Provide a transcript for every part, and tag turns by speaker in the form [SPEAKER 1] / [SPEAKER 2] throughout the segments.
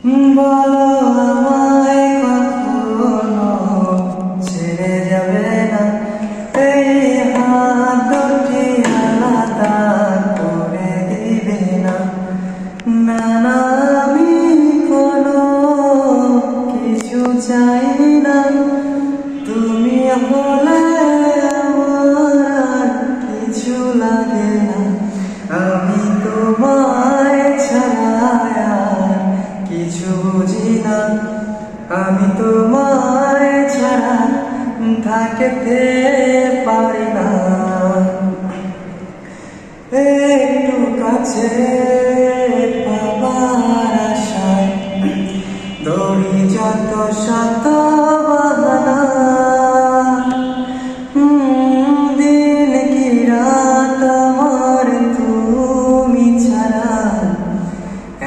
[SPEAKER 1] বলো আমায় কখনো ছেড়ে যাবে না, এই হাত দুটি আলাদা করে দিবে না। না না, আমি কোনো কিছু চাই না, তুমি হলে আমার আর কিছু লাগে না। আমি তোমায় ছাড়া আর কিছু বুঝি না, আমি তোমায় ছাড়া থাকতে পারি না। একটু কাছে পাবার আশায় দড়ি যত শত বাহানা, দিন কি রাত আমার তুমি ছাড়া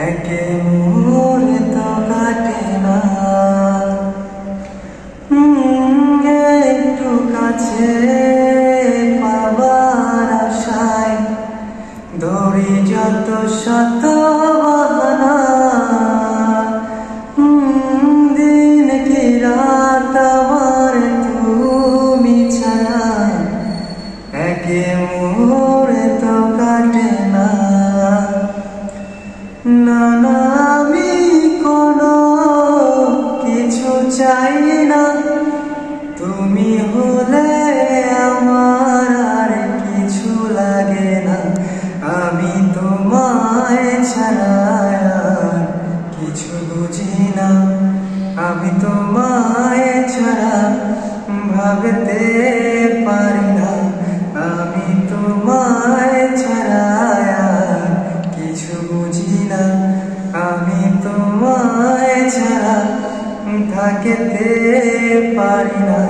[SPEAKER 1] একে মুহূর্ত কাটে না। একটু কাছে পাবার আশায় দড়ি যত শত বাহানা, দিন কি রাত আমার তুমি ছাড়া একে মুহূর্ত কাটে না। না না, আমি কোনো কিছু চাই না, তুমি হলে আমার আর কিছু লাগে না। আমি তোমায় ছাড়া আর কিছু বুঝি না, আমি তোমায় ছাড়া ভাবতে পারি না। আমি তোমায় ছাড়া আর কিছু বুঝি না, আমি তোমায় ছাড়া থাকতে পারি না।